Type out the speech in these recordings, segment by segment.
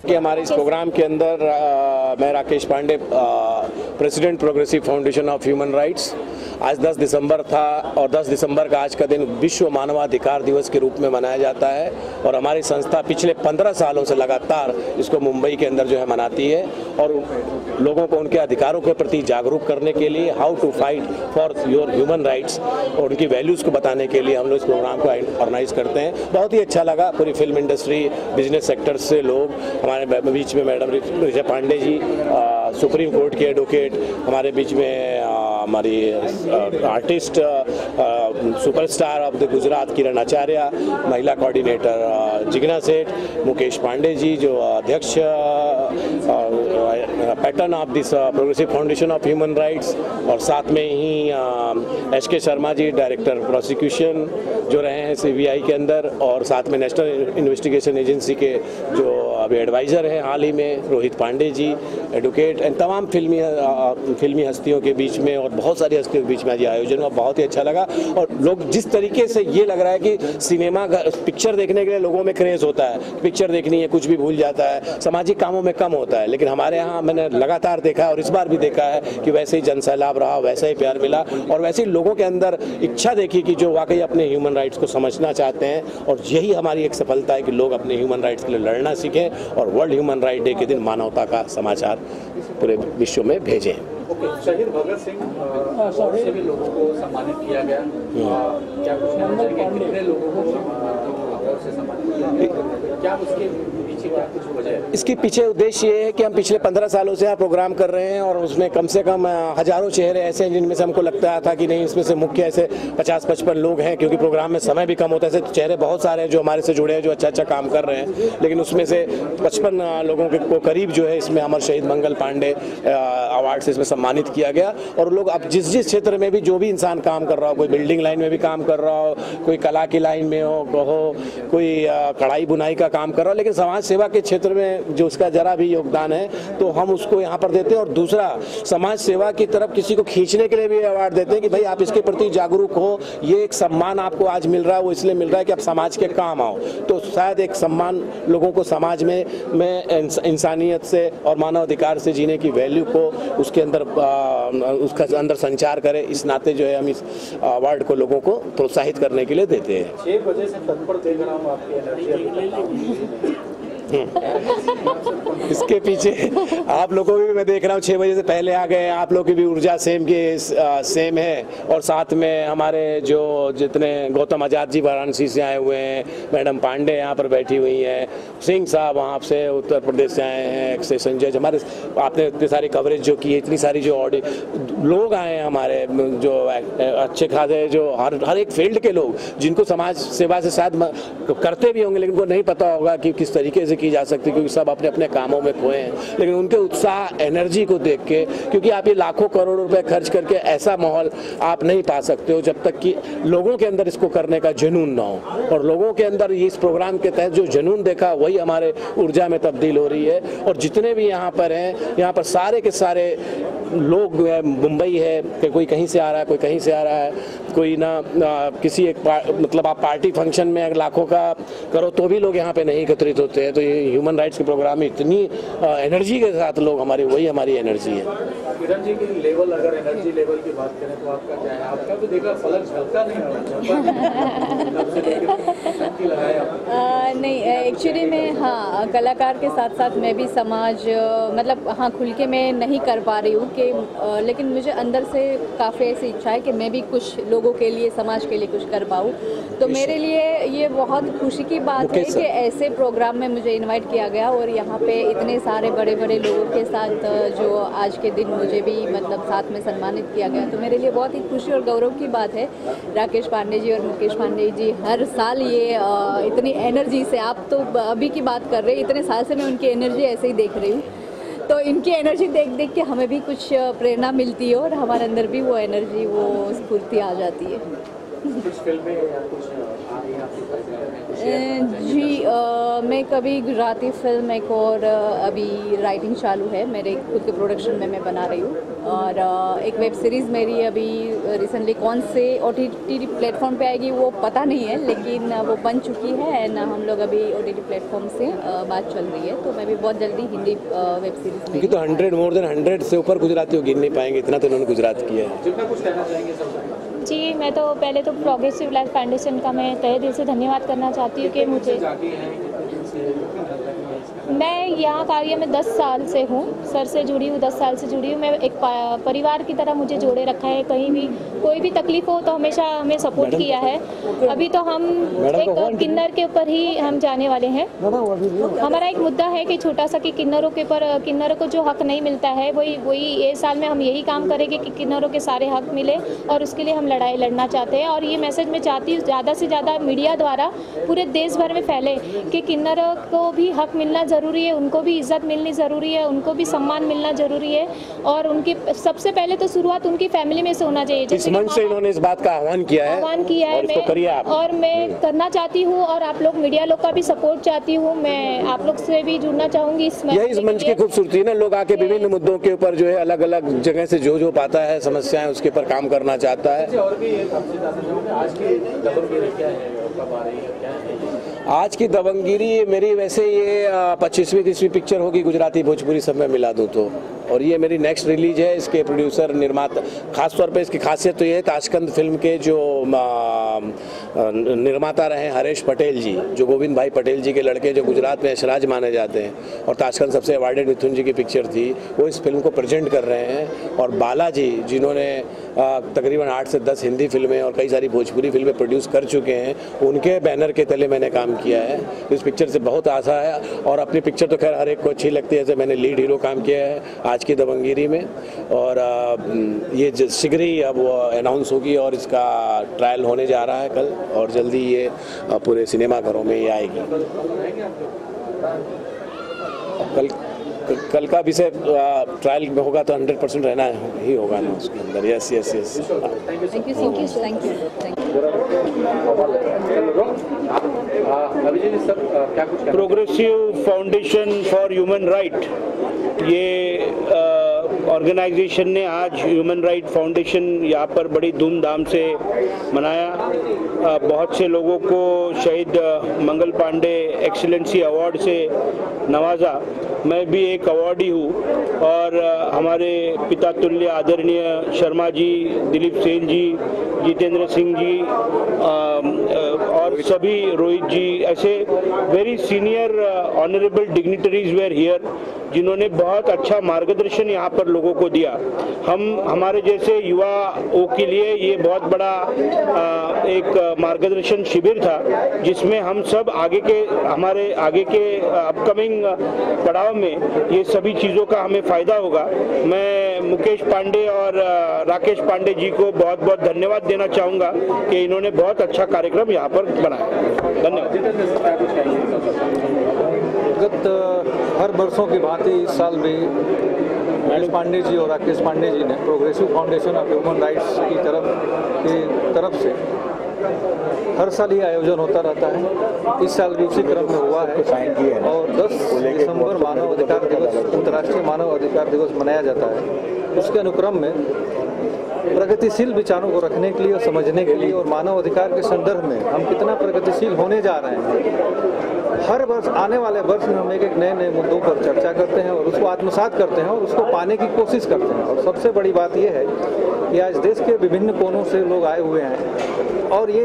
कि हमारे इस प्रोग्राम के अंदर मैं Rakesh Pandey, president progressive foundation of human rights. आज 10 दिसंबर था और 10 दिसंबर का आज का दिन विश्व मानवाधिकार दिवस के रूप में मनाया जाता है और हमारी संस्था पिछले 15 सालों से लगातार इसको मुंबई के अंदर जो है मनाती है और लोगों को उनके अधिकारों के प्रति जागरूक करने के लिए, how to fight for your human rights और उनकी वैल्यूज़ को बताने के लिए हम लोग इस प्रोग्राम को ऑर्गेनाइज करते हैं। बहुत ही अच्छा लगा। पूरी फिल्म इंडस्ट्री, बिजनेस सेक्टर से लोग, हमारे बीच में madam Richa Pandey ji, supreme court के एडवोकेट, हमारे बीच में हमारी artist, superstar of the Gujarat Kiran Acharya, महिला कोऑर्डिनेटर जिग्ना सेठ, मुकेश पांडे जी जो अध्यक्ष patron of this progressive foundation of human rights, और साथ में ही एच के शर्मा जी डायरेक्टर प्रोसिक्यूशन जो रहे हैं CBI के अंदर, और साथ में नेशनल इन्वेस्टिगेशन एजेंसी के जो अभी एडवाइज़र हैं हाल ही में रोहित पांडे जी एडवोकेट, एंड तमाम फिल्मी हस्तियों के बीच में और बहुत सारी हस्तियों के बीच में आज आयोजन हुआ। बहुत ही अच्छा लगा। और लोग जिस तरीके से ये लग रहा है कि सिनेमा पिक्चर देखने के लिए लोगों में क्रेज़ होता है, पिक्चर देखनी है, कुछ भी भूल जाता है, सामाजिक कामों में कम होता है, लेकिन हमारे यहाँ मैंने लगातार देखा और इस बार भी देखा है कि वैसे ही जनसैलाब रहा, वैसा ही प्यार मिला और वैसे ही लोगों के अंदर इच्छा देखी कि जो वाकई अपने ह्यूमन राइट्स को समझना चाहते हैं, और यही हमारी एक सफलता है कि लोग अपने ह्यूमन राइट्स के लिए लड़ना सीखें और वर्ल्ड ह्यूमन राइट डे के दिन मानवता का समाचार पूरे विश्व में भेजें। शहीद भगत सिंह से भी लोगों को सम्मानित किया गया, क्या कुछ कितने लोगों को सम्मानित किया गया, क्या उसके पीछे क्या कुछ वजह है? इसके पीछे उद्देश्य ये है कि हम पिछले 15 सालों से यहाँ प्रोग्राम कर रहे हैं और उसमें कम से कम हजारों चेहरे ऐसे हैं जिनमें से हमको लगता था कि नहीं, इसमें से मुख्य ऐसे 50-55 लोग हैं, क्योंकि प्रोग्राम में समय भी कम होता है। ऐसे चेहरे बहुत सारे हैं जो हमारे से जुड़े हैं, जो अच्छा काम कर रहे हैं, लेकिन उसमें से 55 लोगों को करीब जो है इसमें अमर शहीद मंगल पांडे अवार्ड से इसमें सम्मानित किया गया। और लोग अब जिस क्षेत्र में भी जो भी इंसान काम कर रहा हो, कोई बिल्डिंग लाइन में भी काम कर रहा हो, कोई कला की लाइन में हो, कोई कढ़ाई बुनाई का काम कर रहा हो, लेकिन समाज सेवा के क्षेत्र में जो उसका जरा भी योगदान है तो हम उसको यहाँ पर देते हैं। और दूसरा, समाज सेवा की तरफ किसी को खींचने के लिए भी अवार्ड देते हैं कि भाई आप इसके प्रति जागरूक हो, ये एक सम्मान आपको आज मिल रहा है, वो इसलिए मिल रहा है कि आप समाज के काम आओ। तो शायद एक सम्मान लोगों को समाज में इंसानियत से और मानवाधिकार से जीने की वैल्यू को उसके अंदर संचार करे। इस नाते जो है हम इस अवार्ड को लोगों को प्रोत्साहित करने के लिए देते हैं। 6 बजे से तत्पर देख रहा हूँ आपकी एनर्जी। इसके पीछे आप लोगों की भी मैं देख रहा हूँ 6 बजे से पहले आ गए, आप लोग की भी ऊर्जा सेम है। और साथ में हमारे जो जितने गौतम आजाद जी वाराणसी से आए हुए हैं, मैडम पांडे यहाँ पर बैठी हुई हैं, सिंह साहब वहाँ से उत्तर प्रदेश से आए हैं, से संजय, हमारे आपने इतनी सारी कवरेज जो की है, इतनी सारी जो लोग आए हैं हमारे जो अच्छे खासे जो हर एक फील्ड के लोग, जिनको समाज सेवा से शायद करते भी होंगे लेकिन उनको नहीं पता होगा कि किस तरीके से की जा सकती, क्योंकि सब अपने अपने कामों में खोए हैं। लेकिन उनके उत्साह, एनर्जी को देख के, क्योंकि आप ये लाखों करोड़ों रुपए खर्च करके ऐसा माहौल आप नहीं पा सकते हो जब तक कि लोगों के अंदर इसको करने का जुनून ना हो। और लोगों के अंदर इस प्रोग्राम के तहत जो जुनून देखा वही हमारे ऊर्जा में तब्दील हो रही है। और जितने भी यहाँ पर हैं, यहाँ पर सारे के सारे लोग, मुंबई है कि कोई कहीं से आ रहा है, कोई कहीं से आ रहा है, कोई ना किसी एक मतलब आप पार्टी फंक्शन में अगर लाखों का करो तो भी लोग यहाँ पे नहीं एकत्रित होते हैं। तो ये ह्यूमन राइट्स के प्रोग्राम में इतनी एनर्जी के साथ लोग वही हमारी एनर्जी है। किरण जी की लेवल, अगर एनर्जी लेवल की बात करें तो आपका क्या है? आपका तो देखा फलक झलका नहीं नहीं, एक्चुअली मैं हाँ कलाकार के साथ साथ मैं भी समाज मतलब हाँ खुल के मैं नहीं कर पा रही हूँ कि लेकिन मुझे अंदर से काफ़ी ऐसी इच्छा है कि मैं भी कुछ लोगों के लिए, समाज के लिए कुछ कर पाऊँ। तो मेरे लिए ये बहुत खुशी की बात है कि ऐसे प्रोग्राम में मुझे इनवाइट किया गया और यहाँ पे इतने सारे बड़े बड़े लोगों के साथ जो आज के दिन मुझे भी मतलब साथ में सम्मानित किया गया। तो मेरे लिए बहुत ही खुशी और गौरव की बात है। राकेश पांडे जी और मुकेश पांडे जी हर साल ये इतनी एनर्जी से, आप तो अभी की बात कर रहे हैं, इतने साल से मैं उनकी एनर्जी ऐसे ही देख रही हूँ। तो इनकी एनर्जी देख देख के हमें भी कुछ प्रेरणा मिलती है और हमारे अंदर भी वो एनर्जी, वो स्फूर्ति आ जाती है। कुछ फिल्में या कुछ जी मैं कभी गुजराती फिल्म एक और अभी राइटिंग चालू है मेरे खुद के प्रोडक्शन में मैं बना रही हूँ, और एक वेब सीरीज़ मेरी अभी रिसेंटली कौन से OTT प्लेटफॉर्म पे आएगी वो पता नहीं है, लेकिन वो बन चुकी है एंड हम लोग अभी OTT प्लेटफॉर्म से बात चल रही है, तो मैं भी बहुत जल्दी हिंदी वेब सीरीज़ क्योंकि तो 100 मोर देन 100 से ऊपर गुजराती गिन नहीं पाएंगे, इतना तो उन्होंने गुजरात किया है। जितना कुछ कहना चाहेंगे सब। जी, मैं तो पहले तो प्रोग्रेसिव लाइफ फाउंडेशन का मैं तहे दिल से धन्यवाद करना चाहती हूँ कि मुझे मैं यहाँ कार्य में 10 साल से हूँ, सर से जुड़ी हूँ, 10 साल से जुड़ी हूँ। मैं एक परिवार की तरह मुझे जोड़े रखा है, कहीं भी कोई भी तकलीफ हो तो हमेशा हमें सपोर्ट किया है। अभी तो हम एक किन्नर के ऊपर ही हम जाने वाले हैं। हमारा एक मुद्दा है कि छोटा सा कि किन्नरों को जो हक नहीं मिलता है वही ये साल में हम यही काम करेंगे कि किन्नरों के सारे हक मिले, और उसके लिए हम लड़ाई लड़ना चाहते हैं। और ये मैसेज मैं चाहती हूँ ज़्यादा से ज़्यादा मीडिया द्वारा पूरे देश भर में फैले कि किन्नरों को भी हक मिलना ज़रूरी है, उनको भी इज्जत मिलनी ज़रूरी है, उनको भी सम्मान मिलना ज़रूरी है, और उनकी सबसे पहले तो शुरुआत उनकी फैमिली में से होना चाहिए। इस मंच से इन्होंने इस बात का आह्वान किया है और मैं करना चाहती हूँ, और आप लोग मीडिया लोग का भी सपोर्ट चाहती हूँ। मैं आप लोग से भी जुड़ना चाहूँगी यही इस मंच की खूबसूरती है ना, लोग आके विभिन्न मुद्दों के ऊपर जो है अलग अलग जगह से जो पाता है समस्याएं उसके ऊपर काम करना चाहता है। और भी आपसे जानना चाहूँगा आज की दबंगगिरी क्या है, कब आ रही है, क्या है? आज की दबंगगिरी मेरी वैसे ये 25वीं 30वीं पिक्चर होगी गुजराती भोजपुरी सब में मिला दूँ तो, और ये मेरी नेक्स्ट रिलीज है। इसके प्रोड्यूसर निर्माता खास तौर पे इसकी खासियत तो ये है ताशकंद फिल्म के जो निर्माता रहे हरेश पटेल जी, जो गोविंद भाई पटेल जी के लड़के, जो गुजरात में ऐशराज माने जाते हैं, और ताशकंद सबसे अवार्डेड मिथुन जी की पिक्चर थी, वो इस फिल्म को प्रेजेंट कर रहे हैं। और बालाजी जिन्होंने तकरीबन 8 से 10 हिंदी फिल्में और कई सारी भोजपुरी फिल्में प्रोड्यूस कर चुके हैं, उनके बैनर के तले मैंने काम किया है। इस पिक्चर से बहुत आशा है, और अपनी पिक्चर तो खैर हर एक को अच्छी लगती है, जैसे मैंने लीड हीरो काम किया है आज की दबंगगिरी में, और ये शीघ्र ही अब वो अनाउंस होगी और इसका ट्रायल होने जा रहा है कल, और जल्दी ये पूरे सिनेमाघरों में ये आएगी। कल का विषय ट्रायल में होगा तो 100% रहना ही होगा ना उसके अंदर। Yes yes yes, thank you so much, thank you. Progressive foundation for human right, ये ऑर्गेनाइजेशन ने आज ह्यूमन राइट फाउंडेशन यहाँ पर बड़ी धूमधाम से मनाया। बहुत से लोगों को शहीद मंगल पांडे एक्सीलेंसी अवार्ड से नवाजा। मैं भी एक अवार्डी हूँ, और हमारे पिता तुल्य आदरणीय शर्मा जी, दिलीप सेन जी, जितेंद्र सिंह जी और सभी, रोहित जी, ऐसे very senior honourable dignitaries were here, जिन्होंने बहुत अच्छा मार्गदर्शन यहाँ पर लोगों को दिया। हमारे जैसे युवाओं के लिए ये बहुत बड़ा एक मार्गदर्शन शिविर था, जिसमें हम सब हमारे आगे के अपकमिंग पड़ाव में ये सभी चीज़ों का हमें फ़ायदा होगा। मैं मुकेश पांडे और राकेश पांडे जी को बहुत बहुत धन्यवाद देना चाहूँगा कि इन्होंने बहुत अच्छा कार्यक्रम यहाँ पर बनाया। धन्यवाद। गत हर वर्षों की भांति इस साल भी मुकेश पांडे जी और राकेश पांडे जी ने progressive foundation of human rights की तरफ से हर साल ये आयोजन होता रहता है। इस साल भी उसी क्रम में हुआ है, और 10 दिसंबर मानव अधिकार दिवस, अंतर्राष्ट्रीय मानव अधिकार दिवस मनाया जाता है। उसके अनुक्रम में प्रगतिशील विचारों को रखने के लिए और समझने के लिए, और मानव अधिकार के संदर्भ में हम कितना प्रगतिशील होने जा रहे हैं, हर वर्ष आने वाले वर्ष में हम एक नए मुद्दों पर चर्चा करते हैं और उसको आत्मसात करते हैं और उसको पाने की कोशिश करते हैं। और सबसे बड़ी बात यह है कि आज देश के विभिन्न कोनों से लोग आए हुए हैं, और ये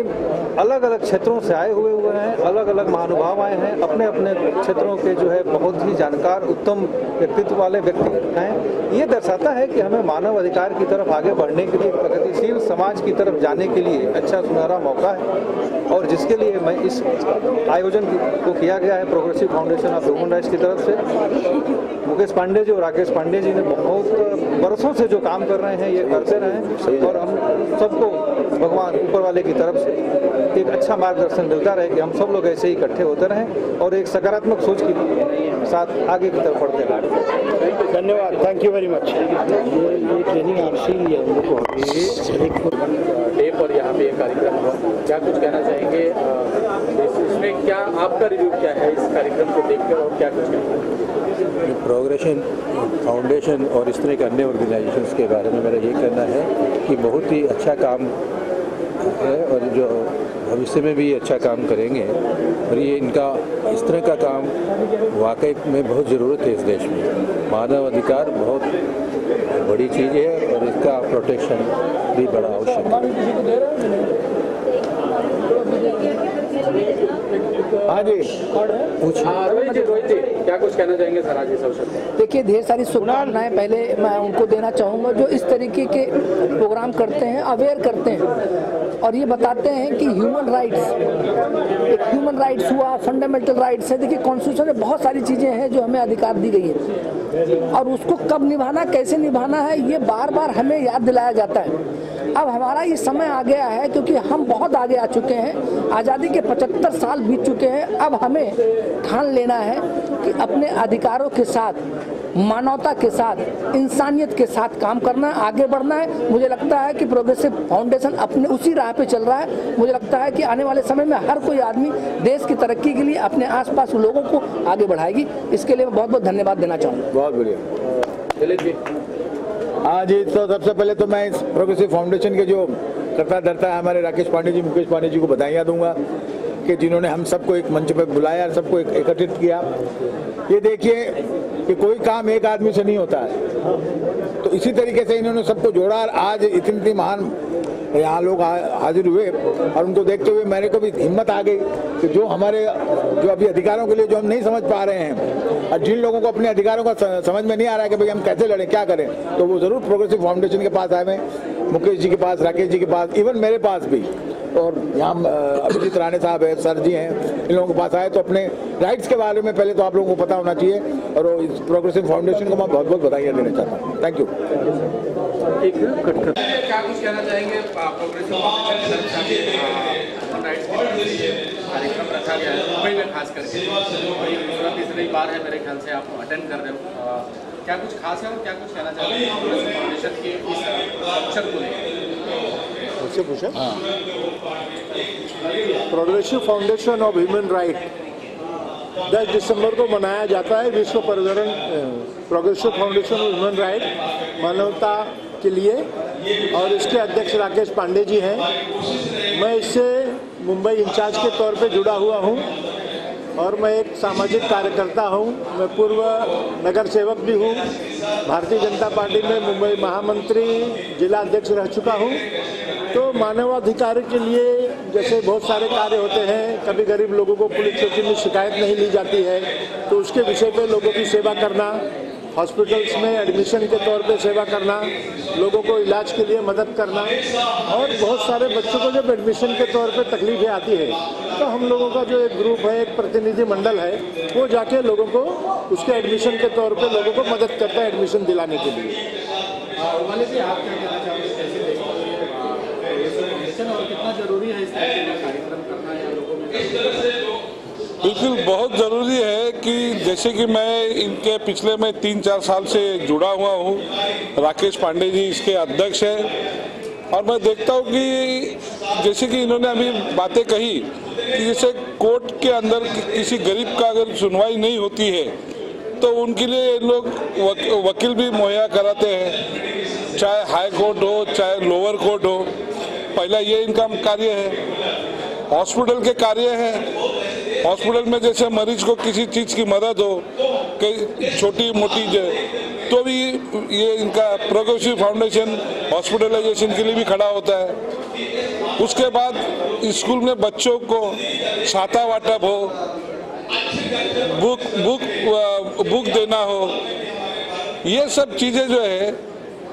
अलग अलग क्षेत्रों से आए हुए हैं, अलग अलग महानुभाव आए हैं, अपने अपने क्षेत्रों के जो है बहुत ही जानकार उत्तम व्यक्तित्व वाले व्यक्ति हैं। ये दर्शाता है कि हमें मानव अधिकार की तरफ आगे बढ़ने के लिए, प्रगतिशील समाज की तरफ जाने के लिए अच्छा सुनहरा मौका है, और जिसके लिए मैं इस आयोजन को किया गया है progressive foundation of human rights की तरफ से। मुकेश पांडे जी और राकेश पांडे जी ने बहुत वर्षों से जो काम कर रहे हैं ये करते रहें, और हम सबको भगवान ऊपर वाले की की तरफ से एक अच्छा मार्गदर्शन मिलता रहे कि हम सब लोग ऐसे ही इकट्ठे होते रहें और एक सकारात्मक सोच के साथ आगे की तरफ बढ़ते रहें। धन्यवाद, थैंक यू वेरी मच। ये ट्रेनिंग आपसे ही है, हम लोग को डे पर यहाँ पे कार्यक्रम हुआ, क्या कुछ कहना चाहेंगे? इसमें क्या आपका रिव्यू क्या है इस कार्यक्रम को देखकर और क्या कुछ कहना है? प्रोग्रेशन फाउंडेशन और इस तरह के अन्य ऑर्गेनाइजेशंस के बारे में मेरा ये कहना है कि बहुत ही अच्छा काम है और जो भविष्य में भी अच्छा काम करेंगे और ये इनका इस तरह का काम वाकई में बहुत ज़रूरत है इस देश में। मानव अधिकार बहुत बड़ी चीज़ है और इसका प्रोटेक्शन भी बड़ा आवश्यक है। हाँ जी, रोहित जी क्या कुछ कहना चाहेंगे सर आज इस अवसर पर? देखिए, ढेर सारी शुभकामनाएं पहले मैं उनको देना चाहूँगा जो इस तरीके के प्रोग्राम करते हैं, अवेयर करते हैं और ये बताते हैं कि ह्यूमन राइट्स हुआ, फंडामेंटल राइट्स है। देखिए, कॉन्स्टिट्यूशन में बहुत सारी चीज़ें हैं जो हमें अधिकार दी गई है और उसको कब निभाना, कैसे निभाना है, ये बार बार हमें याद दिलाया जाता है। अब हमारा ये समय आ गया है क्योंकि हम बहुत आगे आ चुके हैं, आज़ादी के 75 साल बीत चुके हैं। अब हमें ठान लेना है कि अपने अधिकारों के साथ, मानवता के साथ, इंसानियत के साथ काम करना है, आगे बढ़ना है। मुझे लगता है कि प्रोग्रेसिव फाउंडेशन अपने उसी राह पे चल रहा है। मुझे लगता है कि आने वाले समय में हर कोई आदमी देश की तरक्की के लिए अपने आसपास लोगों को आगे बढ़ाएगी। इसके लिए मैं बहुत बहुत धन्यवाद देना चाहूँगा। बहुत बढ़िया। हाँ जी, तो सबसे पहले तो मैं इस प्रोग्रेसिव फाउंडेशन के जो करता धरता है हमारे राकेश पांडे जी, मुकेश पांडे जी को बधाइयाँ दूंगा कि जिन्होंने हम सबको एक मंच पर बुलाया, सबको एकत्रित किया। ये देखिए कि कोई काम एक आदमी से नहीं होता है, तो इसी तरीके से इन्होंने सबको जोड़ा और आज इतनी महान यहाँ लोग हाजिर हुए और उनको देखते हुए मेरे को भी हिम्मत आ गई कि जो अभी अधिकारों के लिए जो हम नहीं समझ पा रहे हैं और जिन लोगों को अपने अधिकारों का समझ में नहीं आ रहा है कि भाई हम कैसे लड़ें, क्या करें, तो वो ज़रूर प्रोग्रेसिव फाउंडेशन के पास आए हैं, मुकेश जी के पास, राकेश जी के पास, इवन मेरे पास भी, और यहाँ अभिजीत राणे साहब है, सर जी हैं, इन लोगों के पास आए तो अपने राइट्स के बारे में पहले तो आप लोगों को पता होना चाहिए और इस प्रोग्रेसिव फाउंडेशन को मैं बहुत बहुत बधाइयाँ देना चाहता हूँ। Thank you. क्या कुछ कहना चाहेंगे? प्रोग्रेसिव कार्यक्रम रखा गया है मुंबई में, खास करके दूसरा तीसरी बार है मेरे ख्याल से आप अटेंड कर रहे हो, क्या कुछ खास है और क्या कुछ कहना चाहेंगे प्रोग्रेसिव फाउंडेशन के इस अवसर को लेकर? मुझसे पूछा? Progressive foundation of human right 10 दिसंबर को मनाया जाता है विश्व पर्यावरण। Progressive foundation of human right मानवता के लिए, और इसके अध्यक्ष राकेश पांडे जी हैं। मैं इससे मुंबई इंचार्ज के तौर पे जुड़ा हुआ हूं और मैं एक सामाजिक कार्यकर्ता हूं। मैं पूर्व नगर सेवक भी हूं, भारतीय जनता पार्टी में मुंबई महामंत्री, जिला अध्यक्ष रह चुका हूं। तो मानवाधिकार के लिए जैसे बहुत सारे कार्य होते हैं, कभी गरीब लोगों को पुलिस चौकी में शिकायत नहीं ली जाती है, तो उसके विषय पे लोगों की सेवा करना, हॉस्पिटल्स में एडमिशन के तौर पे सेवा करना, लोगों को इलाज के लिए मदद करना, और बहुत सारे बच्चों को जब एडमिशन के तौर पे तकलीफें आती है तो हम लोगों का जो एक ग्रुप है, एक प्रतिनिधि मंडल है, वो जाके लोगों को उसके एडमिशन के तौर पे लोगों को मदद करता है एडमिशन दिलाने के लिए। आप क्या कहना चाहोगे, कैसे देखते हैं और कितना जरूरी है इस तरह का कार्यक्रम करना या लोगों में? बिल्कुल बहुत ज़रूरी है कि जैसे कि मैं इनके पिछले में 3-4 साल से जुड़ा हुआ हूँ, राकेश पांडे जी इसके अध्यक्ष हैं, और मैं देखता हूँ कि जैसे कि इन्होंने अभी बातें कही कि जैसे कोर्ट के अंदर किसी गरीब का अगर सुनवाई नहीं होती है तो उनके लिए लोग वकील भी मुहैया कराते हैं, चाहे हाई कोर्ट हो चाहे लोअर कोर्ट हो। पहला ये इनका कार्य है। हॉस्पिटल के कार्य है, हॉस्पिटल में जैसे मरीज को किसी चीज़ की मदद हो, कई छोटी मोटी तो भी ये इनका प्रोग्रेसिव फाउंडेशन हॉस्पिटलाइजेशन के लिए भी खड़ा होता है। उसके बाद स्कूल में बच्चों को छाता वाटप हो, बुक देना हो, ये सब चीज़ें जो है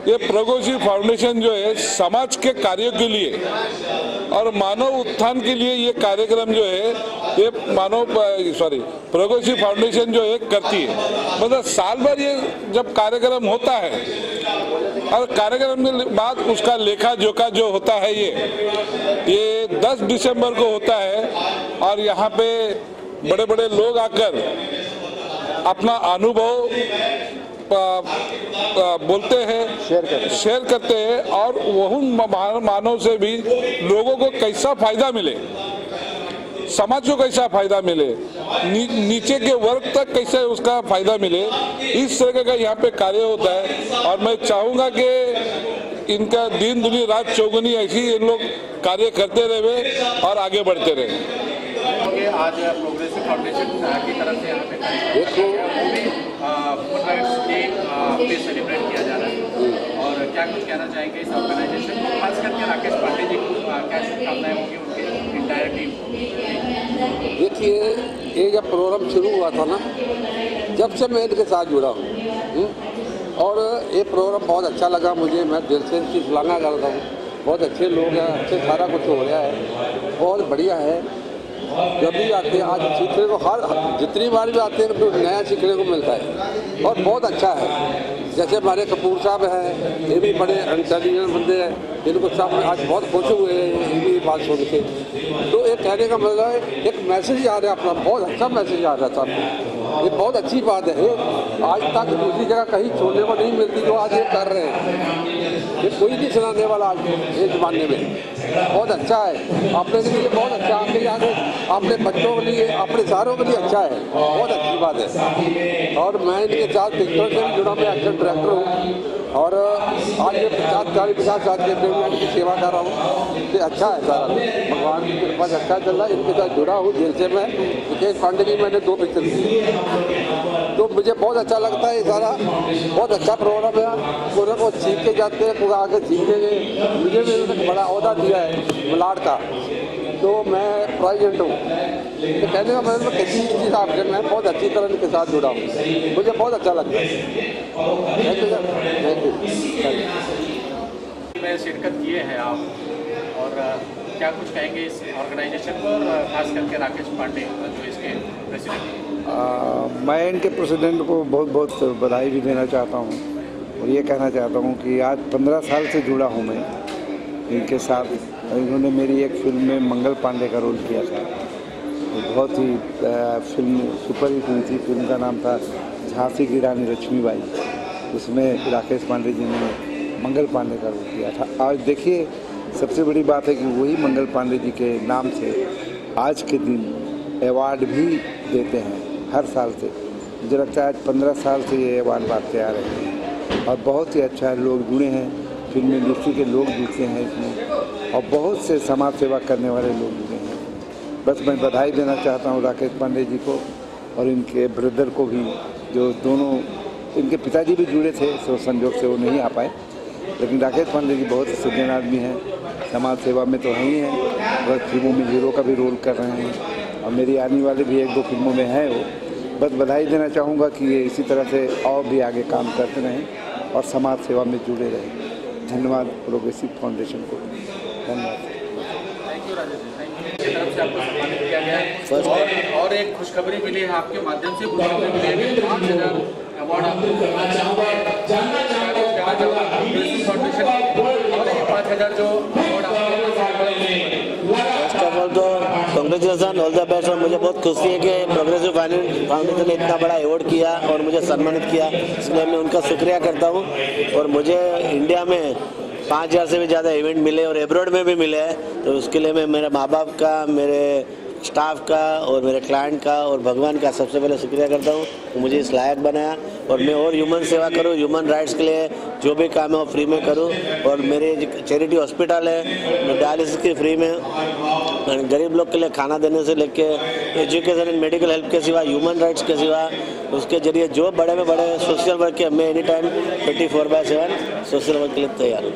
ये प्रोग्रेसिव फाउंडेशन जो है समाज के कार्यों के लिए और मानव उत्थान के लिए ये कार्यक्रम जो है ये प्रोग्रेसिव फाउंडेशन जो है करती है। मतलब साल भर ये जब कार्यक्रम होता है और कार्यक्रम के बाद उसका लेखा जोखा जो होता है ये 10 दिसंबर को होता है और यहाँ पे बड़े बड़े लोग आकर अपना अनुभव बोलते हैं, शेयर करते हैं और वह मानव से भी लोगों को कैसा फायदा मिले, समाज को कैसा फायदा मिले, नीचे के वर्ग तक कैसे उसका फायदा मिले, इस तरह का यहाँ पे कार्य होता है। और मैं चाहूँगा कि इनका दिन दुनी रात चौगुनी ऐसी इन लोग कार्य करते रहे और आगे बढ़ते रहे। आज प्रोग्रेसिव फाउंडेशन की तरफ से यहाँ पे पे सेलिब्रेट किया जा रहा है और क्या कुछ कहना चाहेंगे इस ऑर्गेनाइजेशन को, खास करके राकेश पांडे जी को क्या शुभकामनाएं होंगी उनके इंटायर टीम? देखिए, ये जब प्रोग्राम शुरू हुआ था ना, जब से मैं इनके साथ जुड़ा हूँ और ये प्रोग्राम बहुत अच्छा लगा मुझे। मैं दिल से इनकी सराहना करता हूँ। बहुत अच्छे लोग हैं, अच्छे सारा कुछ हो रहा है, बहुत बढ़िया है। जब भी आते हैं आज सीखने को, हर जितनी बार भी आते हैं तो नया सीखने को मिलता है और बहुत अच्छा है। जैसे हमारे कपूर साहब हैं, ये भी बड़े इंटेलिजेंट बंदे हैं, इनको सब आज बहुत खुश हुए हैं ये भी बात सुन के। तो ये कहने का मतलब है एक मैसेज आ रहा है अपना, बहुत अच्छा मैसेज आ रहा था। ये बहुत अच्छी बात है। आज तक दूसरी जगह कहीं छोड़ने को नहीं मिलती जो आज ये कर रहे हैं। ये कोई नहीं सुनाने वाला आज इस ज़माने में। बहुत अच्छा है, अपने लिए बहुत अच्छा, आपके आगे अपने बच्चों के लिए, अपने सारों के लिए अच्छा है, बहुत अच्छी बात है। और मैं इनके साथ पिक्चर से भी जुड़ा, मैं एक्टर डायरेक्टर हूँ और आज ये 50 साल के प्रेगनेंट की सेवा कर रहा हूँ। तो अच्छा है सारा, भगवान की कृपा से अच्छा चल रहा है। इनके साथ जुड़ा हूँ दिल से। मैं राकेश पांडे की मैंने 2 पिक्चर की, तो मुझे बहुत अच्छा लगता है। ये सारा बहुत अच्छा प्रोग्राम है। पूरे को सीख के जाते हैं, पूरा आगे सीखेंगे। मुझे भी उन्होंने बड़ा अहदा दिया है मलाड का, तो मैं प्रेसिडेंट हूँ। तो कहने का मतलब किसी चीज़ आपके मैं बहुत अच्छी तरह इनके साथ जुड़ा हूँ, मुझे बहुत अच्छा लगता है। थैंक यू सर, में शिरकत किए हैं आप, और क्या कुछ कहेंगे इस ऑर्गेनाइजेशन को और खास करके राकेश पांडे जो इसके प्रेसिडेंट? मैं इनके प्रेसिडेंट को बहुत बहुत बधाई भी देना चाहता हूँ और ये कहना चाहता हूँ कि आज 15 साल से जुड़ा हूँ मैं इनके साथ। इन्होंने मेरी एक फिल्म में मंगल पांडे का रोल किया था, तो बहुत ही फिल्म सुपर हिट हुई थी। फिल्म का नाम था झांसी की रानी लक्ष्मीबाई। उसमें राकेश पांडे जी ने मंगल पांडे का रोल किया था। आज देखिए, सबसे बड़ी बात है कि वही मंगल पांडे जी के नाम से आज के दिन अवार्ड भी देते हैं हर साल से। मुझे लगता है आज 15 साल से ये अवार्ड बांटते आ रहे हैं और बहुत ही अच्छा लोग जुड़े हैं, फिल्म इंडस्ट्री के लोग जुड़ते हैं इसमें और बहुत से समाज सेवा करने वाले लोग जुड़े हैं। बस मैं बधाई देना चाहता हूँ राकेश पांडे जी को और इनके ब्रदर को भी, जो दोनों, इनके पिताजी भी जुड़े थे, सो संजोग से वो नहीं आ पाए। लेकिन राकेश पांडे जी बहुत सज्जन आदमी हैं, समाज सेवा में तो हैं ही हैं, बस फिल्मों में हीरो का भी रोल कर रहे हैं और मेरी आने वाले भी 1-2 फिल्मों में हैं वो। बस बधाई देना चाहूँगा कि ये इसी तरह से और भी आगे काम करते रहें और समाज सेवा में जुड़े रहें। धन्यवाद प्रोग्रेसिव फाउंडेशन को, धन्यवाद। Thank you Rajesh ji, thank you. तरफ से आपको सम्मानित किया गया है और एक खुशखबरी मिली है आपके माध्यम से, खुशखबरी मिली है 5000 अवार्ड आपको फाउंडेशन और 5000 जो अवार्ड फर्स्ट ऑफ ऑल तो कांग्रेचुलेसन, ऑल द बेस्ट। और मुझे बहुत खुशी है कि प्रोग्रेसिव फाउंडेशन ने इतना बड़ा अवार्ड किया और मुझे सम्मानित किया, इसलिए मैं उनका शुक्रिया करता हूँ। और मुझे इंडिया में 5000 से भी ज़्यादा इवेंट मिले और एब्रॉड में भी मिले हैं, तो उसके लिए मैं मेरे माँ बाप का, मेरे स्टाफ का और मेरे क्लाइंट का और भगवान का सबसे पहले शुक्रिया करता हूँ तो मुझे इस लायक बनाया। और मैं और ह्यूमन सेवा करूँ, ह्यूमन राइट्स के लिए जो भी काम है वो फ्री में करूँ। और मेरे चैरिटी हॉस्पिटल है, मैं डायलिसिस की फ्री में, गरीब लोग के लिए खाना देने से लेके एजुकेशन एंड मेडिकल हेल्प के सिवा, ह्यूमन राइट्स के सिवा, उसके जरिए जो बड़े में बड़े सोशल वर्क के मैं एनी टाइम 24/7 सोशल वर्क के लिए तैयार हूँ।